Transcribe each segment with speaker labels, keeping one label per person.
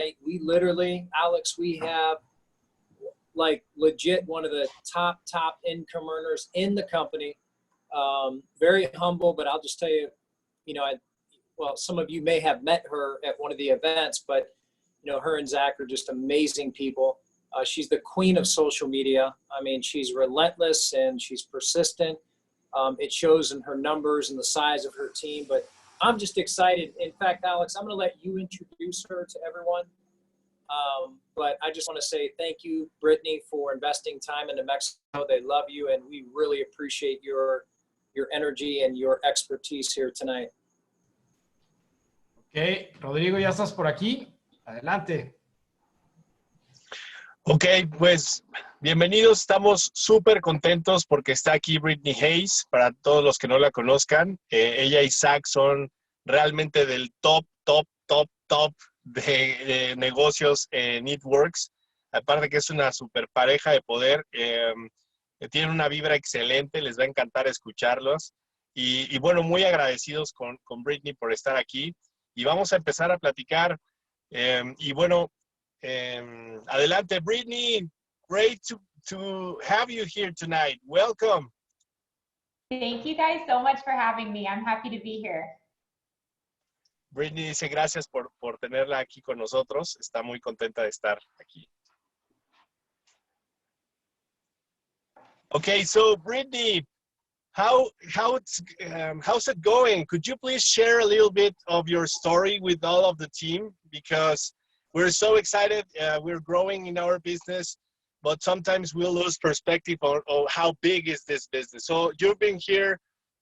Speaker 1: tonight. We literally, Alex, we have like legit one of the top income earners in the company. Very humble, but I'll just tell you, well, some of you may have met her at one of the events, but her and Zach are just amazing people. She's the queen of social media. I mean, she's relentless and she's persistent. It shows in her numbers and the size of her team, but I'm just excited. In fact, Alex, I'm going to let you introduce her to everyone. But I just want to say thank you, Brittany, for investing time into Mexico. They love you, and we really appreciate your energy and your expertise here tonight.
Speaker 2: Ok, Rodrigo, ya estás por aquí. Adelante.
Speaker 3: Ok, pues bienvenidos. Estamos súper contentos porque está aquí Brittany Hayes. Para todos los que no la conozcan, ella y Zach son realmente del top de negocios en Networks. Aparte que es una super pareja de poder, tienen una vibra excelente, les va a encantar escucharlos. Y bueno, muy agradecidos con Brittany por estar aquí. Y vamos a empezar a platicar. Y bueno, adelante, Brittany. Great to have you here tonight. Welcome.
Speaker 4: Thank you guys so much for having me. I'm happy to be here.
Speaker 3: Brittany dice gracias por tenerla aquí con nosotros. Está muy contenta de estar aquí. Okay, so Brittany, how's it going? Could you please share a little bit of your story with all of the team? Because we're so excited. We're growing in our business, but sometimes we'll lose perspective on how big is this business. So you've been here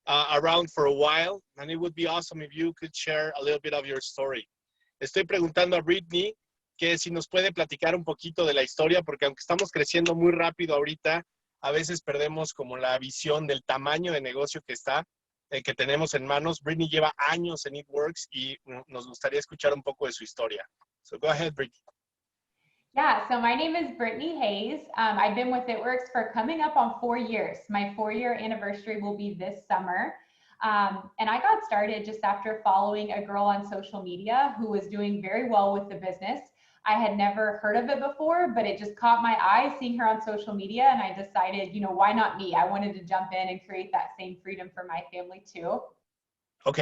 Speaker 3: around for a while, and it would be awesome if you could share a little bit of your story. Estoy preguntando a Brittany que si nos puede platicar un poquito de la historia, porque aunque estamos creciendo muy rápido ahorita, a veces perdemos como la visión del tamaño de negocio que tenemos en manos. Brittany lleva años en Networks y nos gustaría escuchar un poco de su historia. So go ahead, Brittany.
Speaker 4: Yeah, so my name is Brittany Hayes. I've been with Networks for coming up on 4 years. My 4-year anniversary will be this summer. And I got started just after following a girl on social media who was doing very well with the business. I had never heard of it before, but it just caught my eye seeing her on social media, and I decided, why not me? I wanted to jump in and create that same freedom for my family too.
Speaker 3: Ok,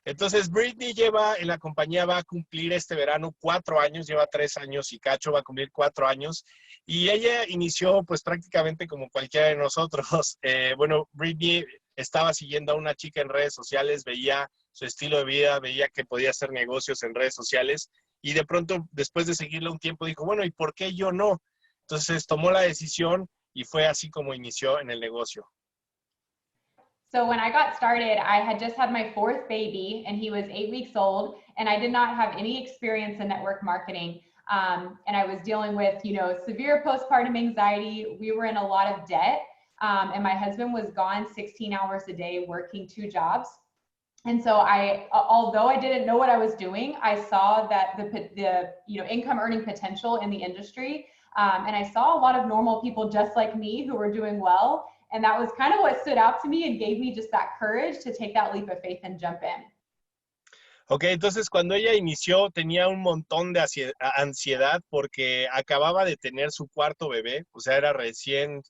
Speaker 3: entonces Brittany lleva en la compañía, va a cumplir este verano 4 años, lleva 3 años y cacho, va a cumplir 4 años, y ella inició pues prácticamente como cualquiera de nosotros. Bueno, Brittany estaba siguiendo a una chica en redes sociales, veía su estilo de vida, veía que podía hacer negocios en redes sociales, y de pronto, después de seguirla un tiempo, dijo, bueno, ¿y por qué yo no? Entonces tomó la decisión y fue así como inició en el negocio.
Speaker 4: So when I got started, I had just had my 4th baby, and he was 8 weeks old, and I did not have any experience in network marketing. And I was dealing with, severe postpartum anxiety. We were in a lot of debt, and my husband was gone 16 hours a day working 2 jobs. And so although I didn't know what I was doing, I saw that the income earning potential in the industry. And I saw a lot of normal people just like me who were doing well. And that was kind of what stood out to me and gave me just that courage to take that leap of faith and jump in.
Speaker 3: Ok, entonces cuando ella inició tenía un montón de ansiedad porque acababa de tener su 4º bebé, o sea, era recién,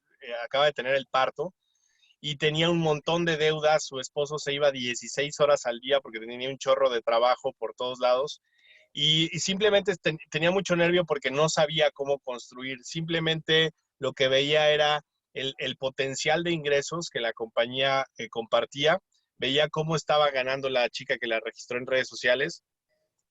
Speaker 3: acaba de tener el parto. Y tenía un montón de deudas, su esposo se iba 16 horas al día porque tenía un chorro de trabajo por todos lados y simplemente tenía mucho nervio porque no sabía cómo construir, simplemente lo que veía era el potencial de ingresos que la compañía compartía, veía cómo estaba ganando la chica que la registró en redes sociales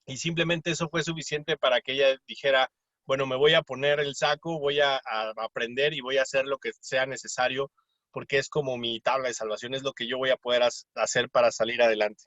Speaker 3: y simplemente eso fue suficiente para que ella dijera, bueno, me voy a poner el saco, voy a aprender y voy a hacer lo que sea necesario porque es como mi tabla de salvación, es lo que yo voy a poder hacer para salir adelante.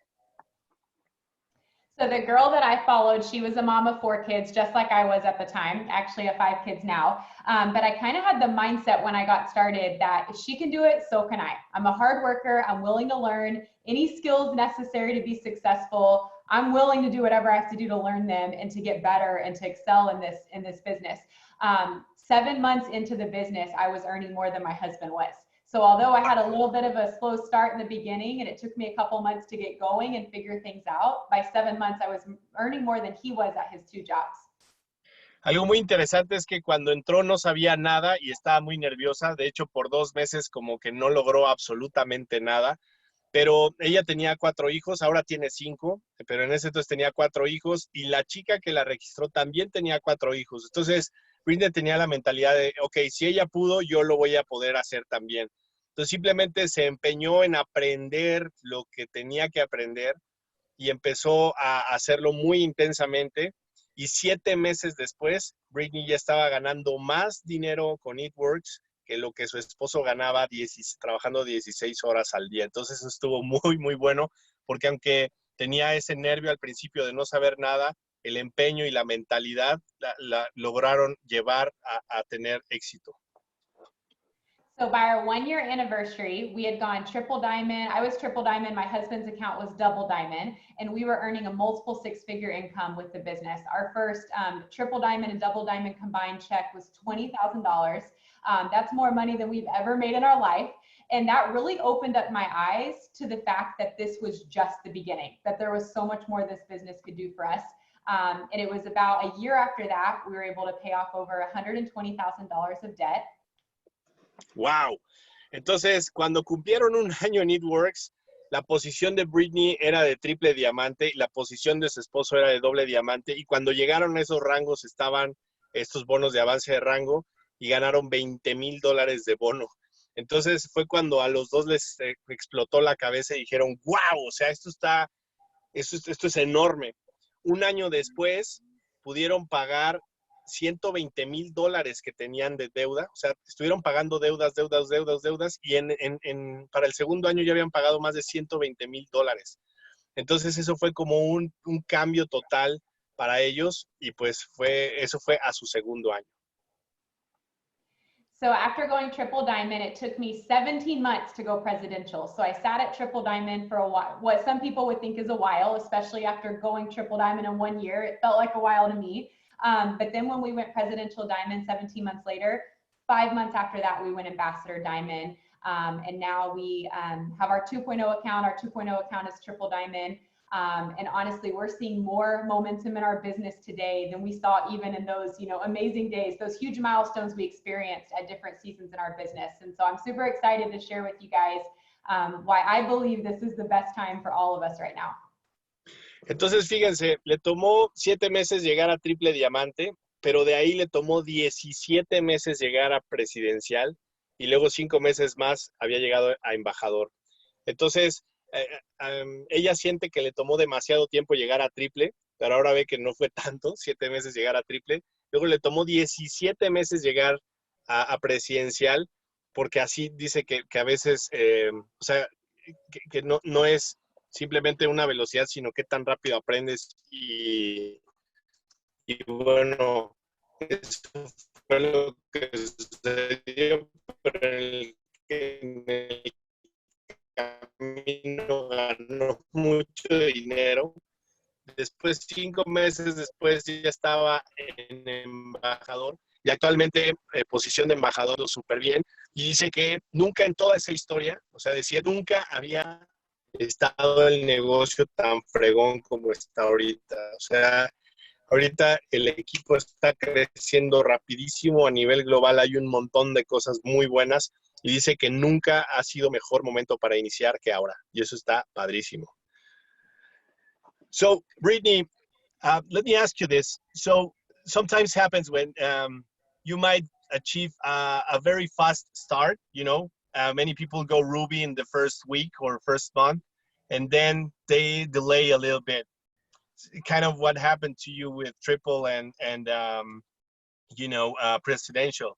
Speaker 4: So the girl that I followed, she was a mom of 4 kids, just like I was at the time, actually of 5 kids now. But I kind of had the mindset when I got started that if she can do it, so can I. I'm a hard worker. I'm willing to learn any skills necessary to be successful. I'm willing to do whatever I have to do to learn them and to get better and to excel in this business. 7 months into the business, I was earning more than my husband was. So although I had a little bit of a slow start in the beginning and it took me a couple months to get going and figure things out, by 7 months I was earning more than he was at his 2 jobs.
Speaker 3: Algo muy interesante es que cuando entró no sabía nada y estaba muy nerviosa. De hecho, por 2 meses como que no logró absolutamente nada. Pero ella tenía 4 hijos, ahora tiene 5, pero en ese entonces tenía 4 hijos y la chica que la registró también tenía 4 hijos. Entonces, Britney tenía la mentalidad de, ok, si ella pudo, yo lo voy a poder hacer también. Entonces, simplemente se empeñó en aprender lo que tenía que aprender y empezó a hacerlo muy intensamente. Y 7 meses después, Britney ya estaba ganando más dinero con Eatworks que lo que su esposo ganaba trabajando 16 horas al día. Entonces eso estuvo muy, muy bueno, porque aunque tenía ese nervio al principio de no saber nada, el empeño y la mentalidad la lograron llevar a tener éxito.
Speaker 4: So by our 1-year anniversary, we had gone triple diamond. I was triple diamond. My husband's account was double diamond, and we were earning a multiple 6-figure income with the business. Our first triple diamond and double diamond combined check was $20,000. That's more money than we've ever made in our life. And that really opened up my eyes to the fact that this was just the beginning, that there was so much more this business could do for us. And it was about a year after that, we were able to pay off over $120,000 of debt.
Speaker 3: ¡Wow! Entonces, cuando cumplieron un año en Eatworks, la posición de Britney era de triple diamante y la posición de su esposo era de doble diamante. Y cuando llegaron a esos rangos estaban estos bonos de avance de rango y ganaron $20,000 de bono. Entonces fue cuando a los dos les explotó la cabeza y dijeron, ¡wow! O sea, esto es enorme. Un año después pudieron pagar $120,000 que tenían de deuda, o sea, estuvieron pagando deudas, y para el segundo año ya habían pagado más de $120,000. Entonces eso fue como un cambio total para ellos y pues eso fue a su segundo año.
Speaker 4: So after going triple diamond, it took me 17 months to go presidential. So I sat at triple diamond for a while, what some people would think is a while, especially after going triple diamond in 1 year. It felt like a while to me. But then when we went presidential diamond 17 months later, 5 months after that, we went ambassador diamond. And now we have our 2.0 account. Our 2.0 account is triple diamond. And honestly, we're seeing more momentum in our business today than we saw even in those, amazing days, those huge milestones we experienced at different seasons in our business. And so I'm super excited to share with you guys why I believe this is the best time for all of us right now.
Speaker 3: Entonces, fíjense, le tomó 7 meses llegar a triple diamante, pero de ahí le tomó 17 meses llegar a presidencial y luego 5 meses más había llegado a embajador. Entonces, ella siente que le tomó demasiado tiempo llegar a triple, pero ahora ve que no fue tanto, 7 meses llegar a triple. Luego le tomó 17 meses llegar a presidencial, porque así dice que a veces, o sea, que no es simplemente una velocidad, sino qué tan rápido aprendes. Y bueno, eso fue lo que sucedió, pero en el camino ganó mucho dinero. Después, 5 meses después, ya estaba en embajador y actualmente posición de embajador súper bien. Y dice que nunca en toda esa historia, o sea, decía, nunca había estado el negocio tan fregón como está ahorita. O sea, ahorita el equipo está creciendo rapidísimo a nivel global, hay un montón de cosas muy buenas y dice que nunca ha sido mejor momento para iniciar que ahora. Y eso está padrísimo. So, Brittany, let me ask you this. So, sometimes happens when you might achieve a very fast start, many people go Ruby in the first week or first month, and then they delay a little bit. Kind of what happened to you with triple and presidential.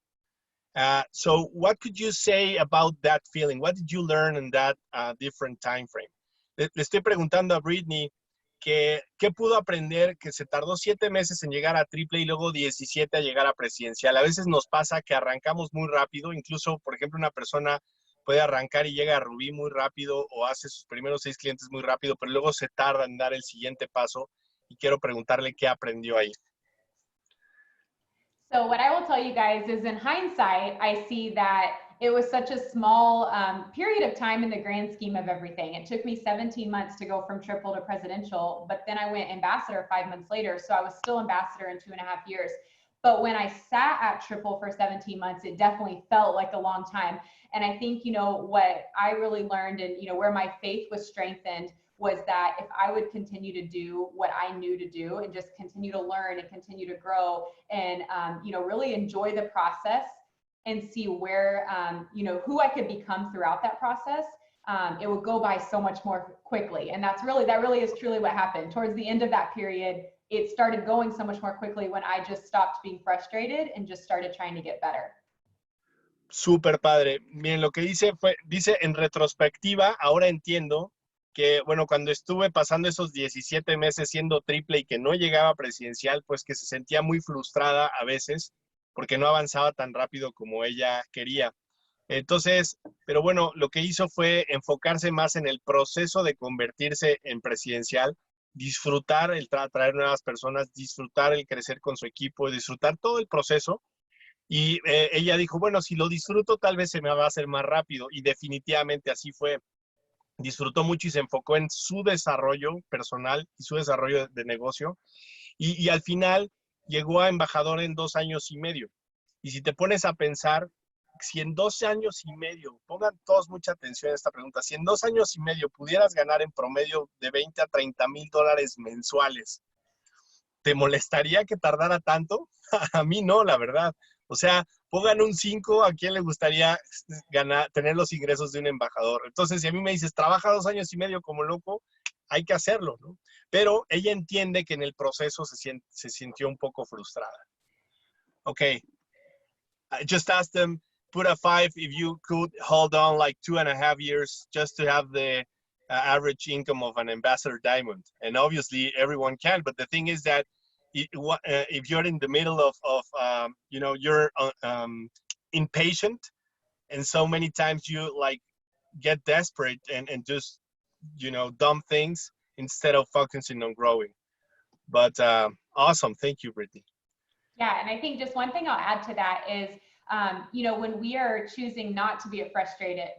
Speaker 3: So what could you say about that feeling? What did you learn in that different time frame? Le estoy preguntando a Brittany ¿qué pudo aprender? Que se tardó 7 meses en llegar a triple y luego 17 a llegar a presidencial. A veces nos pasa que arrancamos muy rápido, incluso, por ejemplo, una persona puede arrancar y llega a Rubí muy rápido o hace sus primeros 6 clientes muy rápido, pero luego se tarda en dar el siguiente paso y quiero preguntarle qué aprendió ahí.
Speaker 4: So what I will tell you guys is in hindsight, I see that it was such a small period of time in the grand scheme of everything. It took me 17 months to go from triple to presidential, but then I went ambassador 5 months later. So I was still ambassador in 2.5 years. But when I sat at triple for 17 months, it definitely felt like a long time. And I think, you know, what I really learned and, you know, where my faith was strengthened was that if I would continue to do what I knew to do and just continue to learn and continue to grow and, you know, really enjoy the process and see where, you know, who I could become throughout that process, it would go by so much more quickly. And that really is truly what happened. Towards the end of that period, it started going so much more quickly when I just stopped being frustrated and just started trying to get better.
Speaker 3: Súper padre. Bien, lo que dice en retrospectiva, ahora entiendo que, bueno, cuando estuve pasando esos 17 meses siendo triple y que no llegaba a presidencial, pues que se sentía muy frustrada a veces porque no avanzaba tan rápido como ella quería. Entonces, pero bueno, lo que hizo fue enfocarse más en el proceso de convertirse en presidencial, disfrutar el traer nuevas personas, disfrutar el crecer con su equipo, disfrutar todo el proceso. Y ella dijo, bueno, si lo disfruto, tal vez se me va a hacer más rápido. Y definitivamente así fue. Disfrutó mucho y se enfocó en su desarrollo personal y su desarrollo de negocio. Y al final llegó a embajador en 2 años y medio. Y si te pones a pensar, si en 2 años y medio, pongan todos mucha atención a esta pregunta, si en 2 años y medio pudieras ganar en promedio de 20 a 30 mil dólares mensuales, ¿te molestaría que tardara tanto? A mí no, la verdad. O sea, pongan un 5, ¿a quién le gustaría tener los ingresos de un embajador? Entonces, si a mí me dices, trabaja 2 años y medio como loco, hay que hacerlo, ¿no? Pero ella entiende que en el proceso se sintió un poco frustrada. Okay. I just asked them, put a 5 if you could hold on like 2.5 years just to have the average income of an ambassador diamond. And obviously everyone can, but the thing is that if you're in the middle of you know, you're impatient, and so many times you like get desperate and just, you know, dumb things instead of focusing on growing. But awesome. Thank you, Brittany.
Speaker 4: Yeah, and I think just one thing I'll add to that is, you know, when we are choosing not to be frustrated,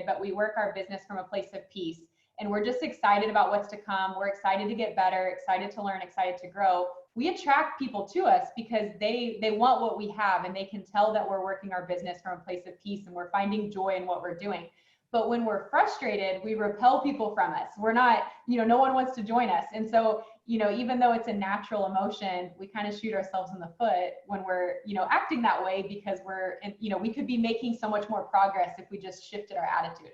Speaker 4: but we work our business from a place of peace, and we're just excited about what's to come. We're excited to get better, excited to learn, excited to grow. We attract people to us because they want what we have, and they can tell that we're working our business from a place of peace and we're finding joy in what we're doing. But when we're frustrated, we repel people from us. We're not, you know, no one wants to join us. And so, you know, even though it's a natural emotion, we kind of shoot ourselves in the foot when we're, you know, acting that way because we're, you know, we could be making so much more progress if we just shifted our attitude.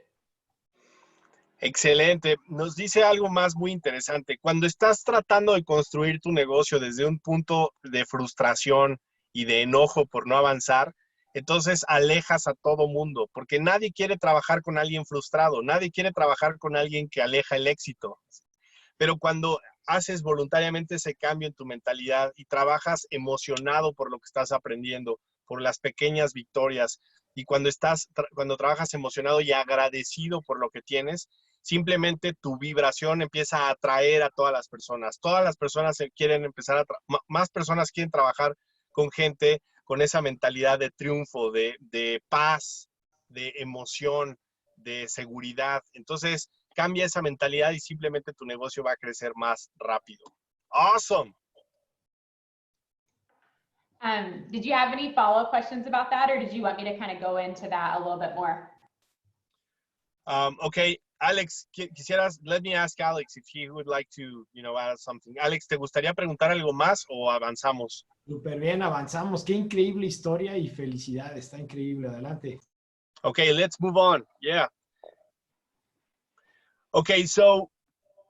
Speaker 3: Excelente. Nos dice algo más muy interesante. Cuando estás tratando de construir tu negocio desde un punto de frustración y de enojo por no avanzar, entonces alejas a todo mundo, porque nadie quiere trabajar con alguien frustrado, nadie quiere trabajar con alguien que aleja el éxito. Pero cuando haces voluntariamente ese cambio en tu mentalidad y trabajas emocionado por lo que estás aprendiendo, por las pequeñas victorias, y cuando trabajas emocionado y agradecido por lo que tienes, simplemente tu vibración empieza a atraer a todas las personas. Todas las personas quieren empezar más personas quieren trabajar con gente con esa mentalidad de triunfo, de paz, de emoción, de seguridad. Entonces, cambia esa mentalidad y simplemente tu negocio va a crecer más rápido. Awesome.
Speaker 4: Did you have any follow-up questions about that, or did you want me to kind of go into that a little bit more?
Speaker 3: Okay, Alex, let me ask Alex if he would like to, you know, add something. Alex, ¿te gustaría preguntar algo más o avanzamos?
Speaker 2: Súper bien, avanzamos. Qué increíble historia y felicidad. Está increíble. Adelante.
Speaker 3: Okay, let's move on. Yeah. Okay, so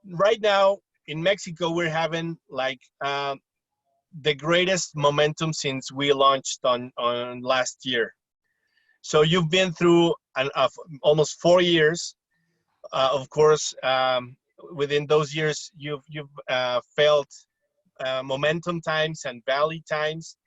Speaker 3: right now in Mexico, we're having like the greatest momentum since we launched on last year. So you've been through almost 4 years. Of course, within those years, you've felt momentum times and valley times.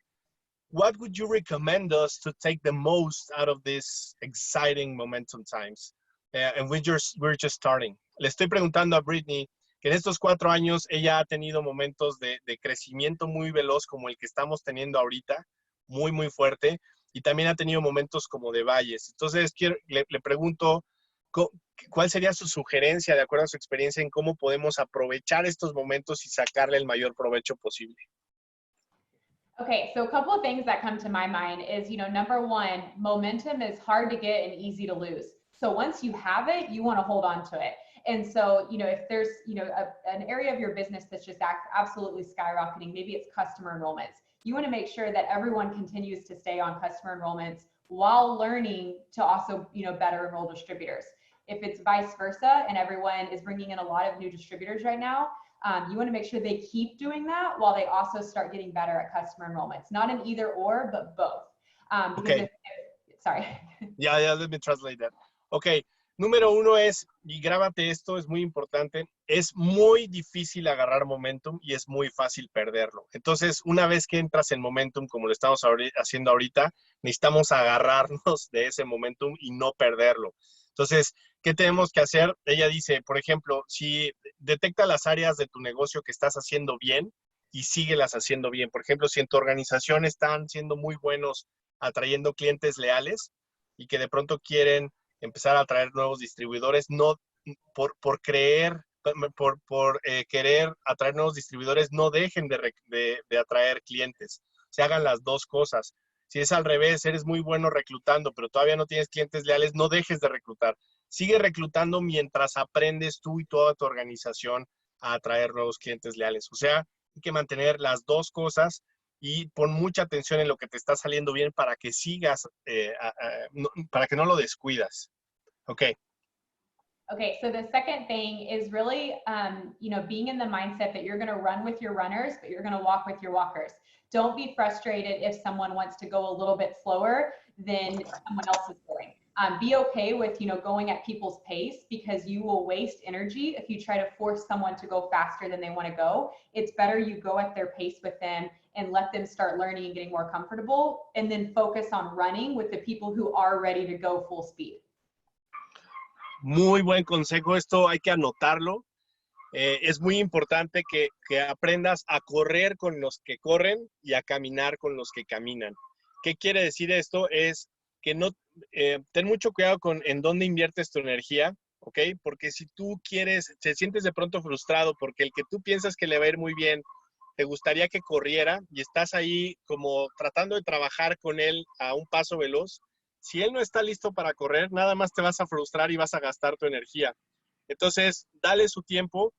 Speaker 3: What would you recommend us to take the most out of this exciting momentum times? And we're just starting. Le estoy preguntando a Brittany que en estos 4 años ella ha tenido momentos de crecimiento muy veloz como el que estamos teniendo ahorita, muy, muy fuerte, y también ha tenido momentos como de valles. Entonces, le pregunto, ¿cuál sería su sugerencia, de acuerdo a su experiencia, en cómo podemos aprovechar estos momentos y sacarle el mayor provecho posible?
Speaker 4: Okay, so a couple of things that come to my mind is, number one, momentum is hard to get and easy to lose. So once you have it, you want to hold on to it. And so, if there's, an area of your business that's just absolutely skyrocketing, maybe it's customer enrollments. You want to make sure that everyone continues to stay on customer enrollments while learning to also, better enroll distributors. If it's vice versa and everyone is bringing in a lot of new distributors right now, you want to make sure they keep doing that while they also start getting better at customer enrollments. Not an either or, but both.
Speaker 3: Okay.
Speaker 4: Sorry.
Speaker 3: Yeah, let me translate that. Okay, número uno es, y grábate esto, es muy importante, es muy difícil agarrar momentum y es muy fácil perderlo. Entonces, una vez que entras en momentum, como lo estamos haciendo ahorita, necesitamos agarrarnos de ese momentum y no perderlo. Entonces, ¿qué tenemos que hacer? Ella dice, por ejemplo, si detecta las áreas de tu negocio que estás haciendo bien y síguelas haciendo bien. Por ejemplo, si en tu organización están siendo muy buenos atrayendo clientes leales y que de pronto quieren empezar a atraer nuevos distribuidores, no por querer atraer nuevos distribuidores, no dejen de atraer clientes. Se hagan las dos cosas. Si es al revés, eres muy bueno reclutando, pero todavía no tienes clientes leales, no dejes de reclutar. Sigue reclutando mientras aprendes tú y toda tu organización a atraer nuevos clientes leales. O sea, hay que mantener las dos cosas y pon mucha atención en lo que te está saliendo bien para que sigas, para que no lo descuidas. Okay.
Speaker 4: Okay, so the second thing is really, being in the mindset that you're going to run with your runners, but you're going to walk with your walkers. Don't be frustrated if someone wants to go a little bit slower than someone else is going. Be okay with, going at people's pace, because you will waste energy if you try to force someone to go faster than they want to go. It's better you go at their pace with them and let them start learning and getting more comfortable, and then focus on running with the people who are ready to go full speed.
Speaker 3: Muy buen consejo, esto hay que anotarlo. Es muy importante que aprendas a correr con los que corren y a caminar con los que caminan. ¿Qué quiere decir esto? Es que no, ten mucho cuidado en dónde inviertes tu energía, ¿ok? Porque si tú te sientes de pronto frustrado porque el que tú piensas que le va a ir muy bien, te gustaría que corriera y estás ahí como tratando de trabajar con él a un paso veloz. Si él no está listo para correr, nada más te vas a frustrar y vas a gastar tu energía. Entonces, dale su tiempo,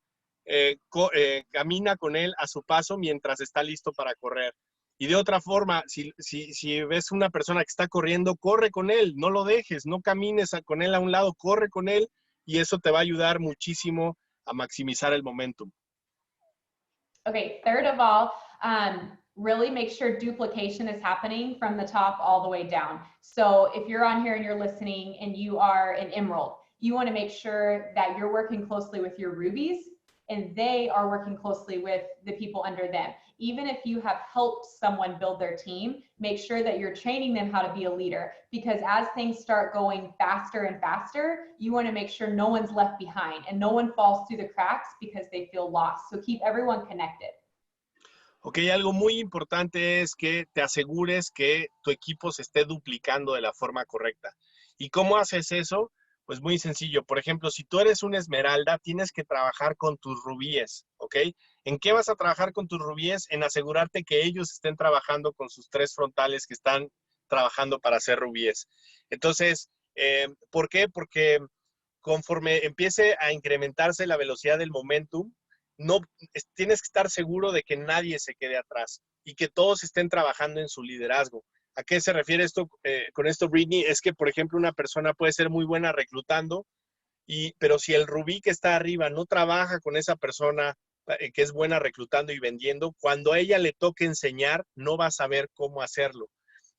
Speaker 3: camina con él a su paso mientras está listo para correr. Y de otra forma, si ves una persona que está corriendo, corre con él, no lo dejes, no camines con él a un lado, corre con él y eso te va a ayudar muchísimo a maximizar el momentum.
Speaker 4: Okay, third of all, really make sure duplication is happening from the top all the way down. So if you're on here and you're listening and you are an emerald, you want to make sure that you're working closely with your rubies and they are working closely with the people under them. Even if you have helped someone build their team, make sure that you're training them how to be a leader, because as things start going faster and faster, you want to make sure no one's left behind and no one falls through the cracks because they feel lost. So keep everyone connected.
Speaker 3: Ok, algo muy importante es que te asegures que tu equipo se esté duplicando de la forma correcta. ¿Y cómo haces eso? Pues muy sencillo. Por ejemplo, si tú eres una esmeralda, tienes que trabajar con tus rubíes, ¿ok? ¿En qué vas a trabajar con tus rubíes? En asegurarte que ellos estén trabajando con sus tres frontales que están trabajando para ser rubíes. Entonces, ¿por qué? Porque conforme empiece a incrementarse la velocidad del momentum, tienes que estar seguro de que nadie se quede atrás y que todos estén trabajando en su liderazgo. ¿A qué se refiere esto con esto, Brittany? Es que, por ejemplo, una persona puede ser muy buena reclutando, pero si el rubí que está arriba no trabaja con esa persona que es buena reclutando y vendiendo, cuando a ella le toque enseñar, no va a saber cómo hacerlo.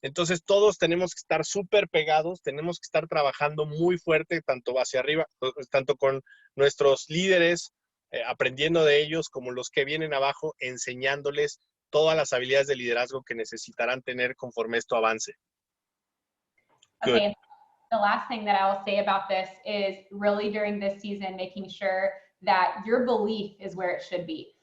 Speaker 3: Entonces, todos tenemos que estar súper pegados, tenemos que estar trabajando muy fuerte, tanto hacia arriba, tanto con nuestros líderes, aprendiendo de ellos, como los que vienen abajo, enseñándoles todas las habilidades de liderazgo que necesitarán tener conforme esto avance.
Speaker 4: Okay, the last thing that I will say about this is really during this season, making sure that your belief is where it should be.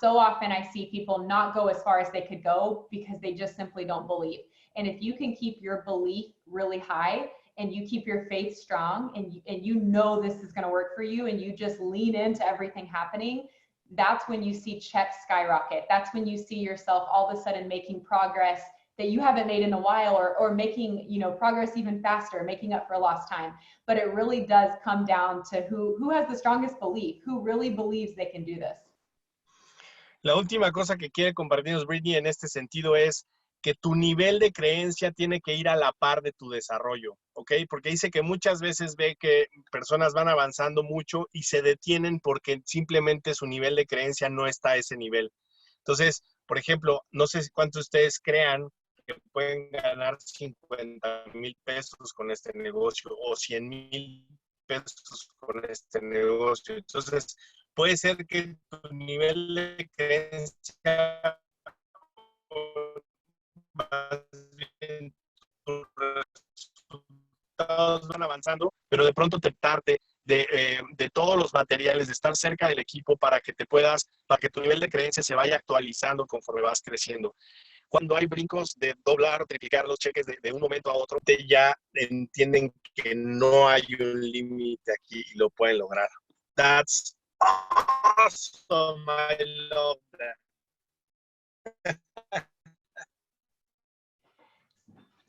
Speaker 4: So often I see people not go as far as they could go because they just simply don't believe. And if you can keep your belief really high and you keep your faith strong and you know this is going to work for you and you just lean into everything happening, that's when you see checks skyrocket. That's when you see yourself all of a sudden making progress that you haven't made in a while, or making, you know, progress even faster, making up for lost time. But it really does come down to who has the strongest belief, who really believes they can do this.
Speaker 3: La última cosa que quiere compartirnos Brittany en este sentido es que tu nivel de creencia tiene que ir a la par de tu desarrollo, ¿ok? Porque dice que muchas veces ve que personas van avanzando mucho y se detienen porque simplemente su nivel de creencia no está a ese nivel. Entonces, por ejemplo, no sé cuántos de ustedes crean que pueden ganar 50,000 pesos con este negocio o 100,000 pesos con este negocio. Entonces, puede ser que tu nivel de creencia, más bien tus resultados van avanzando, pero de pronto te parte de todos los materiales, de estar cerca del equipo para que tu nivel de creencia se vaya actualizando conforme vas creciendo. Cuando hay brincos de doblar o triplicar los cheques de un momento a otro, ya entienden que no hay un límite aquí y lo pueden lograr. That's awesome. I love that.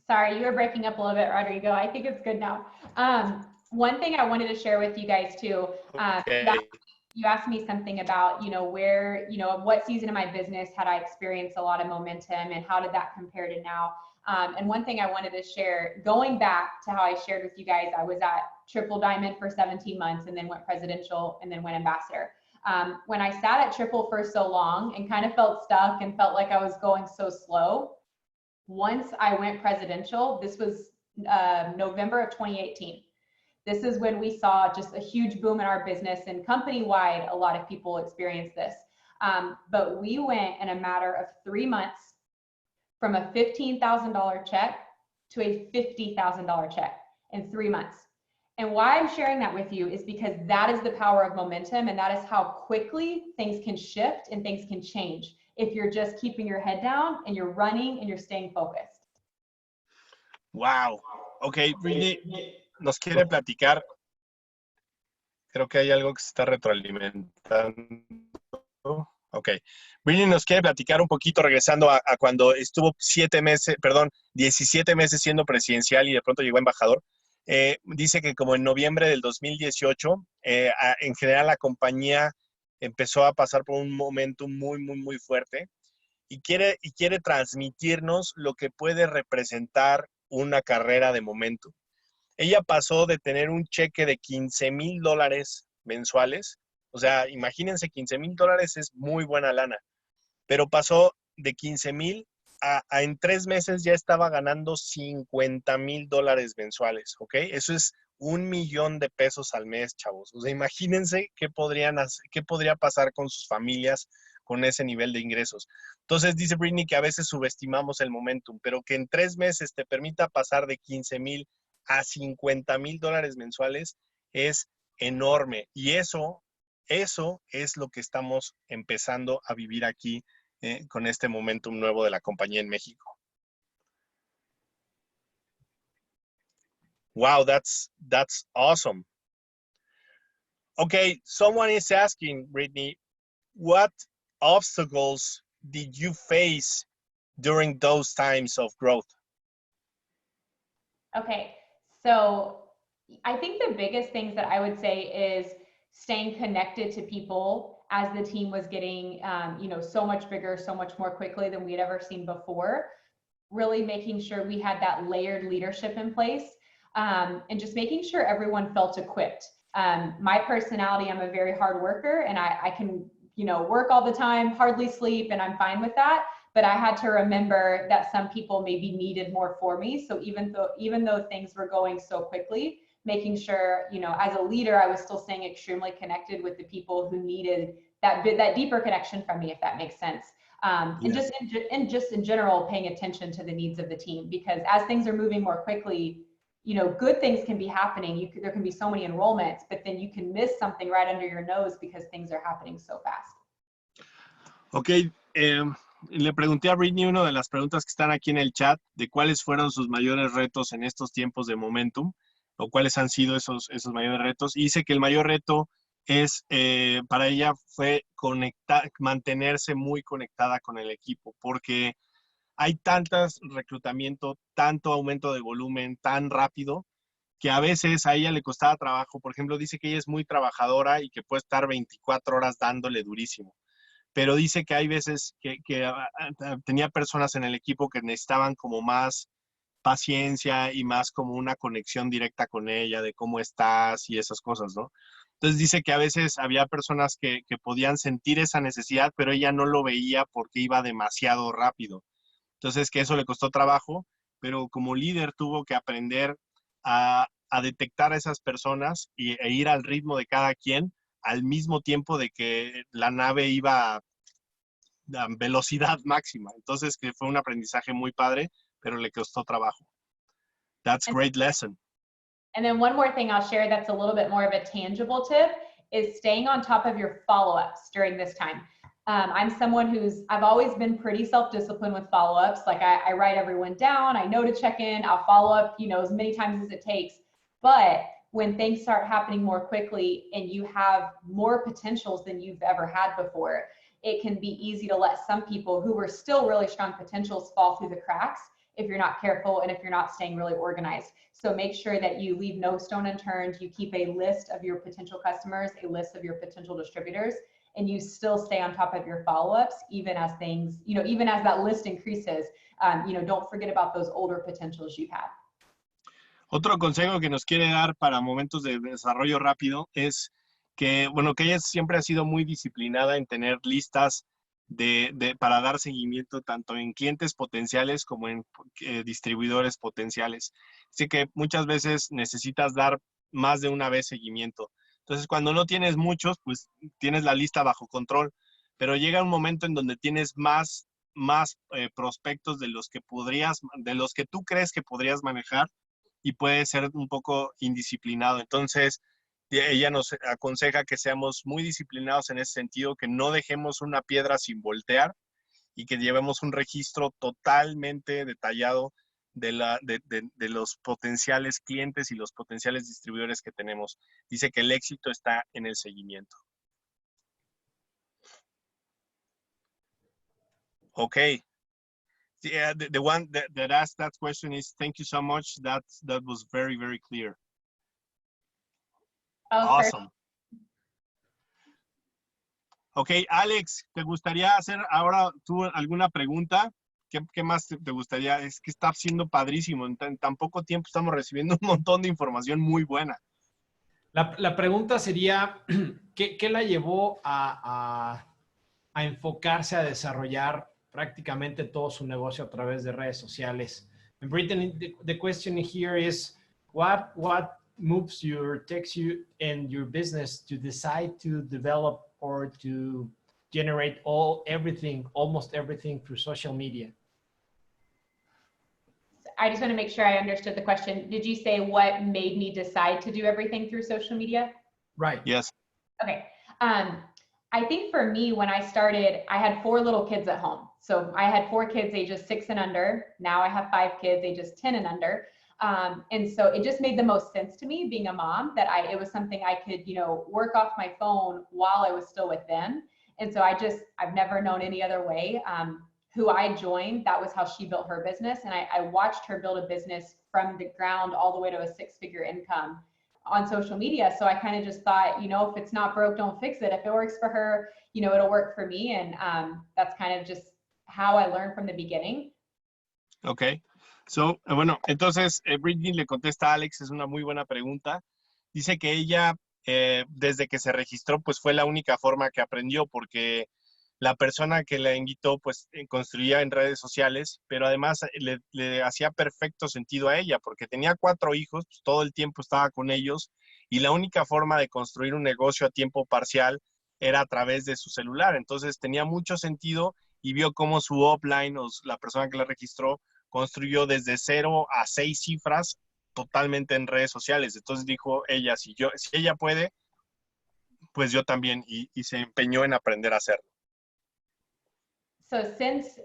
Speaker 4: Sorry, you were breaking up a little bit, Rodrigo. I think it's good now. One thing I wanted to share with you guys too,
Speaker 3: Okay.
Speaker 4: you asked me something about, you know, where, you know, what season of my business had I experienced a lot of momentum and how did that compare to now? And one thing I wanted to share, going back to how I shared with you guys, I was at Triple Diamond for 17 months and then went presidential and then went ambassador. When I sat at Triple for so long and kind of felt stuck and felt like I was going so slow, once I went presidential, this was November of 2018. This is when we saw just a huge boom in our business, and company-wide, a lot of people experienced this. But we went in a matter of 3 months from a $15,000 check to a $50,000 check in 3 months. And why I'm sharing that with you is because that is the power of momentum, and that is how quickly things can shift and things can change if you're just keeping your head down and you're running and you're staying focused.
Speaker 3: Wow. Ok, Brittany nos quiere platicar. Creo que hay algo que se está retroalimentando. Ok. Brittany nos quiere platicar un poquito, regresando a cuando estuvo 17 meses siendo presidencial y de pronto llegó embajador. Dice que como en noviembre del 2018, en general la compañía empezó a pasar por un momento muy fuerte y quiere transmitirnos lo que puede representar una carrera de momentum. Ella pasó de tener un cheque de $15,000 mensuales, o sea, imagínense, $15,000 es muy buena lana, pero pasó de 15,000 a en 3 meses ya estaba ganando $50,000 mensuales, ¿ok? Eso es $1,000,000 al mes, chavos. O sea, imagínense qué podría pasar con sus familias con ese nivel de ingresos. Entonces dice Brittany que a veces subestimamos el momentum, pero que en 3 meses te permita pasar de 15,000 a $50,000 mensuales es enorme. Y eso es lo que estamos empezando a vivir aquí con este momentum nuevo de la compañía en México. Wow, that's awesome. Okay, someone is asking, Brittany, what obstacles did you face during those times of growth?
Speaker 4: Okay, so I think the biggest things that I would say is staying connected to people as the team was getting, you know, so much bigger, so much more quickly than we had ever seen before. Really making sure we had that layered leadership in place, and just making sure everyone felt equipped. My personality, I'm a very hard worker, and I can, you know, work all the time, hardly sleep, and I'm fine with that. But I had to remember that some people maybe needed more for me. So even though things were going so quickly, making sure, you know, as a leader, I was still staying extremely connected with the people who needed that deeper connection from me, if that makes sense.
Speaker 3: Yes.
Speaker 4: And just in general, paying attention to the needs of the team, because as things are moving more quickly, you know, good things can be happening. There can be so many enrollments, but then you can miss something right under your nose because things are happening so fast.
Speaker 3: Ok, le pregunté a Brittany una de las preguntas que están aquí en el chat de cuáles fueron sus mayores retos en estos tiempos de momentum o cuáles han sido esos mayores retos. Y dice que el mayor reto para ella fue mantenerse muy conectada con el equipo, porque hay tantas reclutamiento, tanto aumento de volumen tan rápido, que a veces a ella le costaba trabajo. Por ejemplo, dice que ella es muy trabajadora y que puede estar 24 horas dándole durísimo. Pero dice que hay veces que tenía personas en el equipo que necesitaban como más paciencia y más como una conexión directa con ella de cómo estás y esas cosas, ¿no? Entonces dice que a veces había personas que podían sentir esa necesidad, pero ella no lo veía porque iba demasiado rápido. Entonces que eso le costó trabajo, pero como líder tuvo que aprender a detectar a esas personas e ir al ritmo de cada quien al mismo tiempo de que la nave iba a velocidad máxima. Entonces que fue un aprendizaje muy padre, pero le costó trabajo. That's a great lesson.
Speaker 4: And then one more thing I'll share that's a little bit more of a tangible tip is staying on top of your follow-ups during this time. I'm someone I've always been pretty self-disciplined with follow-ups. Like I write everyone down, I know to check in, I'll follow up, as many times as it takes. But when things start happening more quickly and you have more potentials than you've ever had before, it can be easy to let some people who were still really strong potentials fall through the cracks if you're not careful and if you're not staying really organized. So make sure that you leave no stone unturned. You keep a list of your potential customers, a list of your potential distributors, and you still stay on top of your follow-ups, even as things, even as that list increases. Don't forget about those older potentials you've had.
Speaker 3: Otro consejo que nos quiere dar para momentos de desarrollo rápido es que ella siempre ha sido muy disciplinada en tener listas para dar seguimiento tanto en clientes potenciales como en distribuidores potenciales. Así que muchas veces necesitas dar más de una vez seguimiento. Entonces, cuando no tienes muchos, pues tienes la lista bajo control, pero llega un momento en donde tienes más prospectos de los que tú crees que podrías manejar y puede ser un poco indisciplinado. Entonces, ella nos aconseja que seamos muy disciplinados en ese sentido, que no dejemos una piedra sin voltear y que llevemos un registro totalmente detallado de los potenciales clientes y los potenciales distribuidores que tenemos. Dice que el éxito está en el seguimiento. Okay. Yeah, the one that asked that question is, thank you so much. That was very, very clear.
Speaker 4: Oh,
Speaker 3: awesome. Ok, Alex, ¿te gustaría hacer ahora tú alguna pregunta? ¿Qué más te gustaría? Es que está siendo padrísimo. En tan poco tiempo estamos recibiendo un montón de información muy buena.
Speaker 2: La pregunta sería, ¿qué la llevó a enfocarse a desarrollar prácticamente todo su negocio a través de redes sociales? And Brittany, the question here is, what moves you or takes you in your business to decide to develop or to generate almost everything through social media?
Speaker 4: I just want to make sure I understood the question. Did you say what made me decide to do everything through social media?
Speaker 2: Right.
Speaker 3: Yes.
Speaker 4: Okay. I think for me, when I started, I had 4 little kids at home. So I had 4 kids ages 6 and under. Now I have 5 kids ages 10 and under. And so it just made the most sense to me being a mom that it was something I could, work off my phone while I was still with them. And so I've never known any other way. Who I joined, that was how she built her business. And I watched her build a business from the ground all the way to a 6-figure income on social media. So I kind of just thought, if it's not broke, don't fix it. If it works for her, it'll work for me. And that's kind of just how I learned from the beginning.
Speaker 3: Okay. So, bueno, entonces Brittany le contesta a Alex, es una muy buena pregunta. Dice que ella, desde que se registró, pues fue la única forma que aprendió, porque la persona que la invitó, pues construía en redes sociales, pero además le hacía perfecto sentido a ella, porque tenía 4 hijos, pues todo el tiempo estaba con ellos, y la única forma de construir un negocio a tiempo parcial era a través de su celular. Entonces tenía mucho sentido y vio cómo su upline, o la persona que la registró, construyó desde 0 a 6 cifras totalmente en redes sociales. Entonces dijo ella, si ella puede, pues yo también, y se empeñó en aprender a hacerlo.
Speaker 4: So since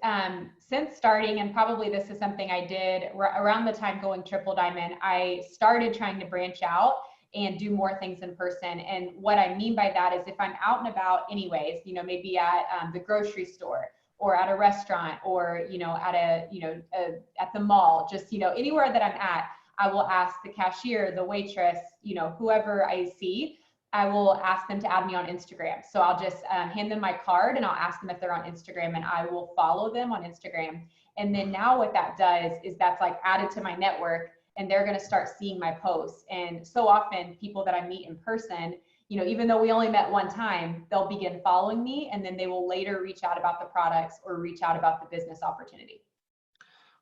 Speaker 4: starting, and probably this is something I did around the time going Triple Diamond, I started trying to branch out and do more things in person. And what I mean by that is if I'm out and about anyways, you know, maybe at the grocery store or at a restaurant or, you know, at at the mall, just, you know, anywhere that I'm at, I will ask the cashier, the waitress, you know, whoever I see, I will ask them to add me on Instagram. So I'll just hand them my card and I'll ask them if they're on Instagram, and I will follow them on Instagram. And then now what that does is that's like added to my network, and they're going to start seeing my posts. And so often people that I meet in person, you know, even though we only met one time, they'll begin following me, and then they will later reach out about the products or reach out about the business opportunity.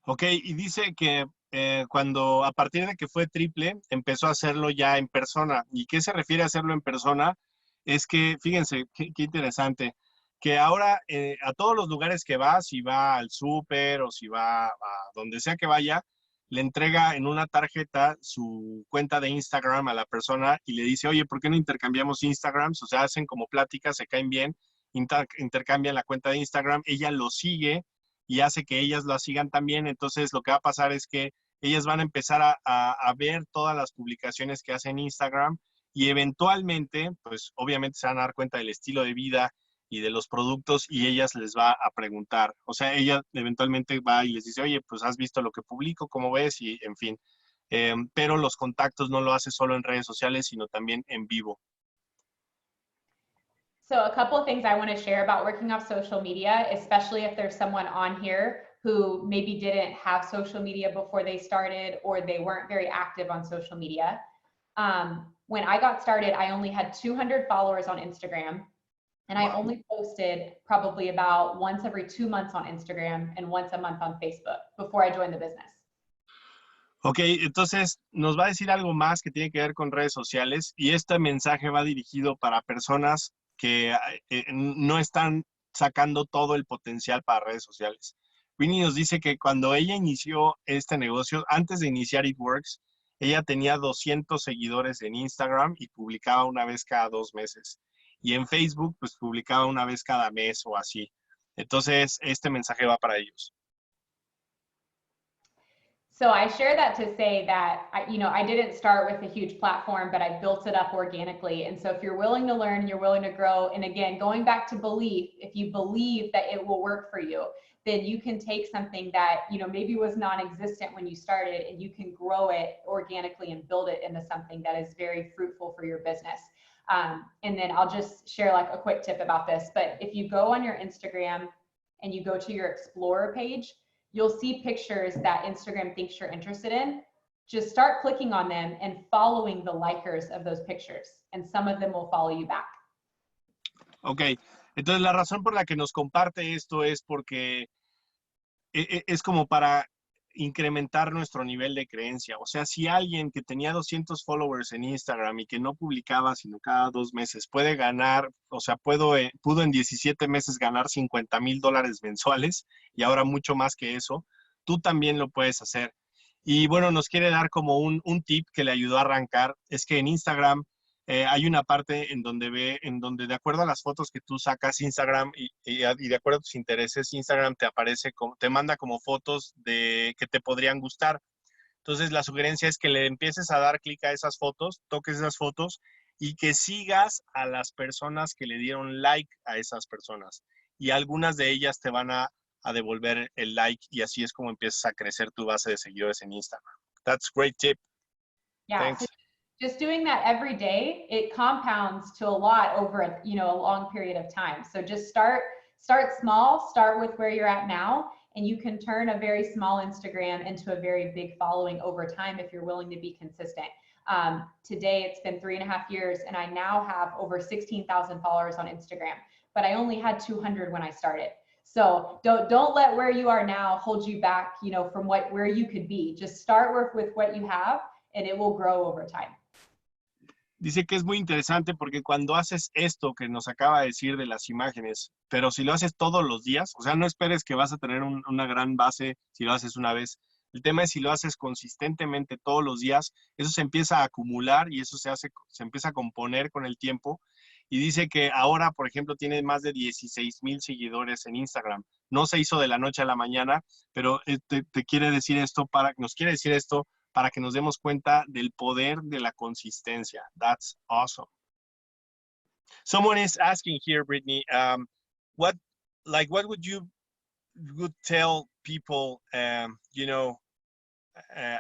Speaker 3: Ok, y dice que cuando a partir de que fue triple, empezó a hacerlo ya en persona. ¿Y qué se refiere a hacerlo en persona? Es que, fíjense, qué interesante, que ahora a todos los lugares que va, si va al súper o si va a donde sea que vaya, le entrega en una tarjeta su cuenta de Instagram a la persona y le dice, oye, ¿por qué no intercambiamos Instagrams? O sea, hacen como pláticas, se caen bien, intercambian la cuenta de Instagram, ella lo sigue y hace que ellas la sigan también. Entonces lo que va a pasar es que ellas van a empezar a ver todas las publicaciones que hace en Instagram y eventualmente, pues obviamente se van a dar cuenta del estilo de vida y de los productos y ellas les va a preguntar. O sea, ella eventualmente va y les dice, oye, pues has visto lo que publico, ¿cómo ves? Y en fin. Pero los contactos no lo hace solo en redes sociales, sino también en vivo.
Speaker 4: So a couple of things I want to share about working off social media, especially if there's someone on here who maybe didn't have social media before they started or they weren't very active on social media. When I got started, I only had 200 followers on Instagram, and I only posted probably about once every 2 months on Instagram and once a month on Facebook before I joined the business.
Speaker 3: Ok, entonces nos va a decir algo más que tiene que ver con redes sociales y este mensaje va dirigido para personas que no están sacando todo el potencial para redes sociales. Brittany nos dice que cuando ella inició este negocio, antes de iniciar It Works, ella tenía 200 seguidores en Instagram y publicaba una vez cada 2 meses. Y en Facebook, pues publicaba una vez cada mes o así. Entonces, este mensaje va para ellos.
Speaker 4: So I share that to say that, I didn't start with a huge platform, but I built it up organically. And so if you're willing to learn, you're willing to grow. And again, going back to belief, if you believe that it will work for you, then you can take something that, maybe was non-existent when you started, and you can grow it organically and build it into something that is very fruitful for your business. And then I'll just share like a quick tip about this. But if you go on your Instagram and you go to your Explorer page, you'll see pictures that Instagram thinks you're interested in. Just start clicking on them and following the likers of those pictures, and some of them will follow you back.
Speaker 3: Ok, entonces la razón por la que nos comparte esto es porque es como para incrementar nuestro nivel de creencia. O sea, si alguien que tenía 200 followers en Instagram y que no publicaba sino cada 2 meses puede ganar, o sea, pudo en 17 meses ganar $50,000 mensuales y ahora mucho más que eso, tú también lo puedes hacer. Y bueno, nos quiere dar como un tip que le ayudó a arrancar. Es que en Instagram hay una parte en donde de acuerdo a las fotos que tú sacas Instagram y de acuerdo a tus intereses, Instagram te manda como fotos que te podrían gustar. Entonces la sugerencia es que le empieces a dar clic a esas fotos, toques esas fotos y que sigas a las personas que le dieron like a esas personas. Y algunas de ellas te van a devolver el like y así es como empiezas a crecer tu base de seguidores en Instagram. That's a great tip.
Speaker 4: Yeah.
Speaker 3: Thanks.
Speaker 4: Just doing that every day, it compounds to a lot over a long period of time. So just start small, start with where you're at now, and you can turn a very small Instagram into a very big following over time if you're willing to be consistent. Today, it's been 3.5 years, and I now have over 16,000 followers on Instagram, but I only had 200 when I started. So don't let where you are now hold you back, from where you could be. Just start with what you have, and it will grow over time.
Speaker 3: Dice que es muy interesante porque cuando haces esto que nos acaba de decir de las imágenes, pero si lo haces todos los días, o sea, no esperes que vas a tener una gran base si lo haces una vez. El tema es si lo haces consistentemente todos los días, eso se empieza a acumular y eso se empieza a componer con el tiempo. Y dice que ahora, por ejemplo, tiene más de 16,000 seguidores en Instagram. No se hizo de la noche a la mañana, pero nos quiere decir esto para que nos demos cuenta del poder de la consistencia. That's awesome. Someone is asking here, Brittany, what would you tell people,